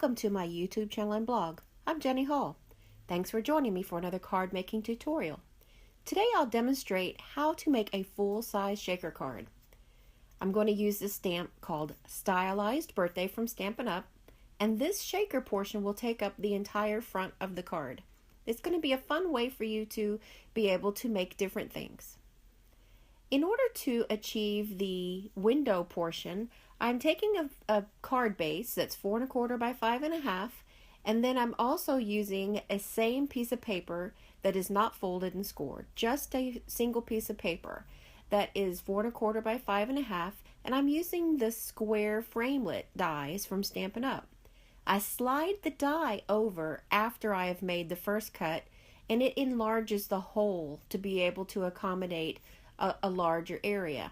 Welcome to my YouTube channel and blog. I'm Jenny Hall. Thanks for joining me for another card making tutorial. Today I'll demonstrate how to make a full-size shaker card. I'm going to use this stamp called Stylized Birthday from Stampin' Up, and this shaker portion will take up the entire front of the card. It's going to be a fun way for you to be able to make different things. In order to achieve the window portion, I'm taking a card base that's 4 1/4 by 5 1/2, and then I'm also using a same piece of paper that is not folded and scored, just a single piece of paper that is 4 1/4 by 5 1/2, and I'm using the square framelit dies from Stampin' Up. I slide the die over after I have made the first cut, and it enlarges the hole to be able to accommodate a larger area.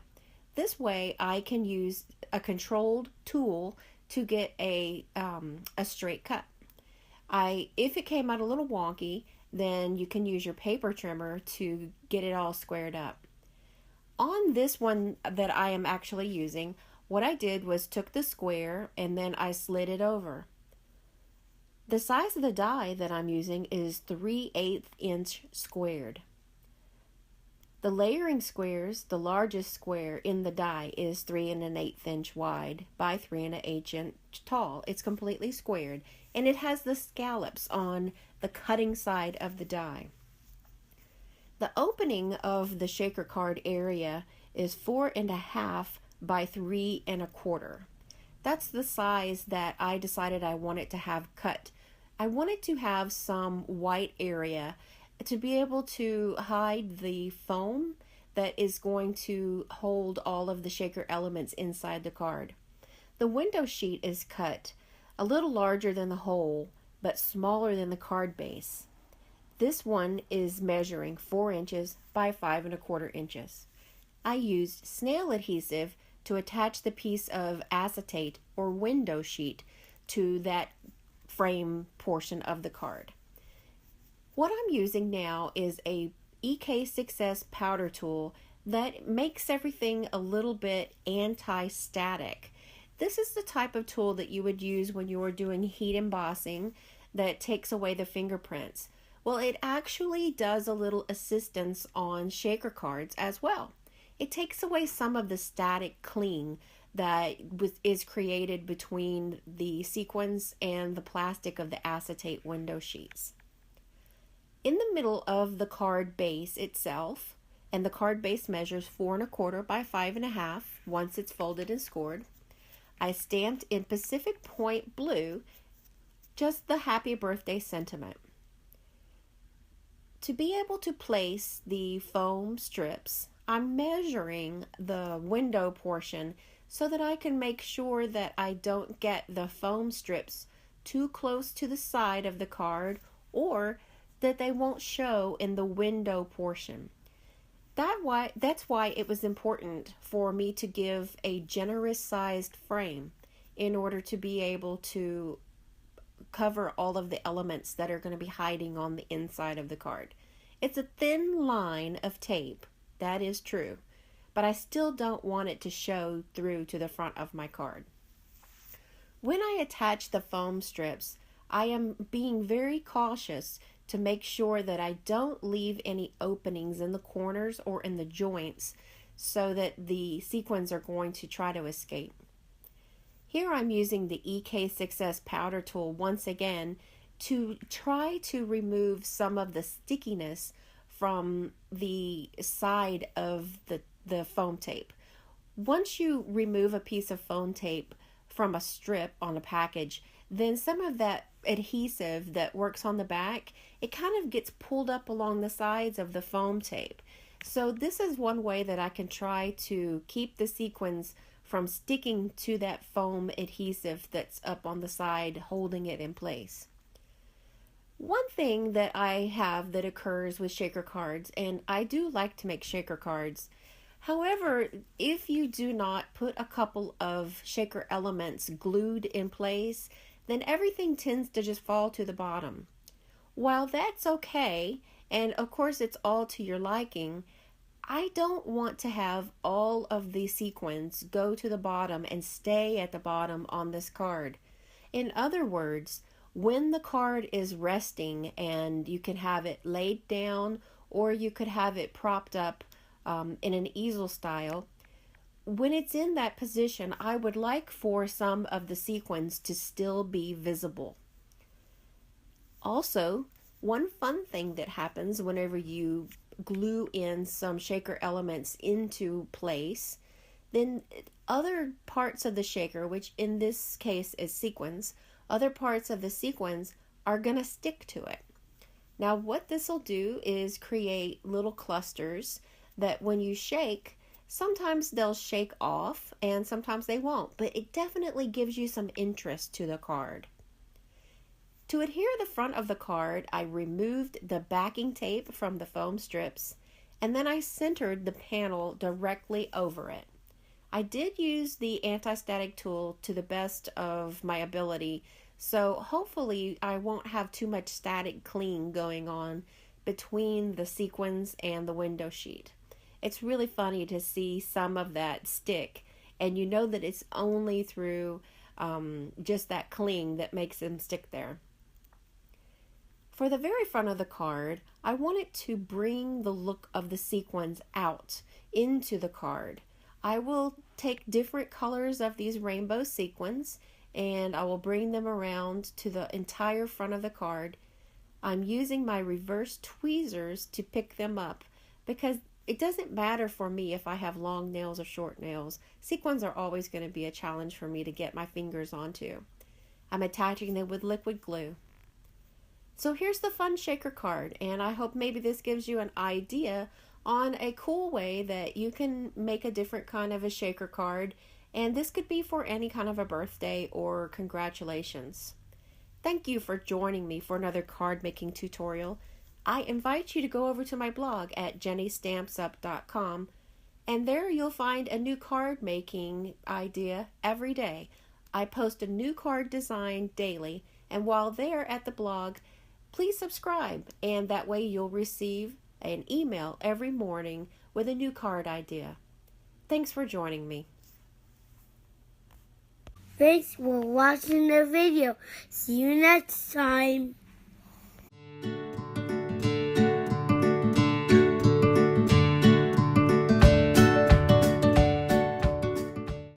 This way I can use a controlled tool to get a straight cut. If it came out a little wonky, then you can use your paper trimmer to get it all squared up. On this one that I am actually using, what I did was took the square and then I slid it over. The size of the die that I'm using is 3/8 inch squared. The layering squares, the largest square in the die is 3 1/8 inch wide by 3 1/8 inch tall. It's completely squared, and it has the scallops on the cutting side of the die. The opening of the shaker card area is 4 1/2 by 3 1/4. That's the size that I decided I wanted to have cut. I wanted to have some white area to be able to hide the foam that is going to hold all of the shaker elements inside the card. The window sheet is cut a little larger than the hole, but smaller than the card base. This one is measuring 4 inches by 5 1/4 inches. I used snail adhesive to attach the piece of acetate or window sheet to that frame portion of the card. What I'm using now is a EK6S powder tool that makes everything a little bit anti-static. This is the type of tool that you would use when you are doing heat embossing that takes away the fingerprints. Well, it actually does a little assistance on shaker cards as well. It takes away some of the static cling that is created between the sequins and the plastic of the acetate window sheets. In the middle of the card base itself, and the card base measures 4 1/4 by 5 1/2 once it's folded and scored, I stamped in Pacific Point blue just the happy birthday sentiment. To be able to place the foam strips, I'm measuring the window portion so that I can make sure that I don't get the foam strips too close to the side of the card, or that they won't show in the window portion. That's why it was important for me to give a generous sized frame in order to be able to cover all of the elements that are going to be hiding on the inside of the card. It's a thin line of tape, that is true, but I still don't want it to show through to the front of my card. When I attach the foam strips, I am being very cautious to make sure that I don't leave any openings in the corners or in the joints so that the sequins are going to try to escape. Here I'm using the EK6S powder tool once again to try to remove some of the stickiness from the side of the foam tape. Once you remove a piece of foam tape from a strip on a package, then some of that adhesive that works on the back, it kind of gets pulled up along the sides of the foam tape. So this is one way that I can try to keep the sequins from sticking to that foam adhesive that's up on the side holding it in place. One thing that I have that occurs with shaker cards, and I do like to make shaker cards, however, if you do not put a couple of shaker elements glued in place, then everything tends to just fall to the bottom. While that's okay, and of course it's all to your liking, I don't want to have all of the sequins go to the bottom and stay at the bottom on this card. In other words, when the card is resting, and you can have it laid down or you could have it propped up in an easel style, when it's in that position, I would like for some of the sequins to still be visible. Also, one fun thing that happens whenever you glue in some shaker elements into place, then other parts of the shaker, which in this case is sequins, other parts of the sequins are going to stick to it. Now what this will do is create little clusters that when you shake, sometimes they'll shake off and sometimes they won't, but it definitely gives you some interest to the card. To adhere the front of the card, I removed the backing tape from the foam strips, and then I centered the panel directly over it. I did use the anti-static tool to the best of my ability, so hopefully I won't have too much static cling going on between the sequins and the window sheet. It's really funny to see some of that stick, and you know that it's only through just that cling that makes them stick there. For the very front of the card, I wanted to bring the look of the sequins out into the card. I will take different colors of these rainbow sequins and I will bring them around to the entire front of the card. I'm using my reverse tweezers to pick them up because it doesn't matter for me if I have long nails or short nails. Sequins are always going to be a challenge for me to get my fingers onto. I'm attaching them with liquid glue. So here's the fun shaker card, and I hope maybe this gives you an idea on a cool way that you can make a different kind of a shaker card, and this could be for any kind of a birthday or congratulations. Thank you for joining me for another card making tutorial. I invite you to go over to my blog at jennystampsup.com, and there you'll find a new card making idea every day. I post a new card design daily, and while there at the blog, please subscribe, and that way you'll receive an email every morning with a new card idea. Thanks for joining me. Thanks for watching the video. See you next time.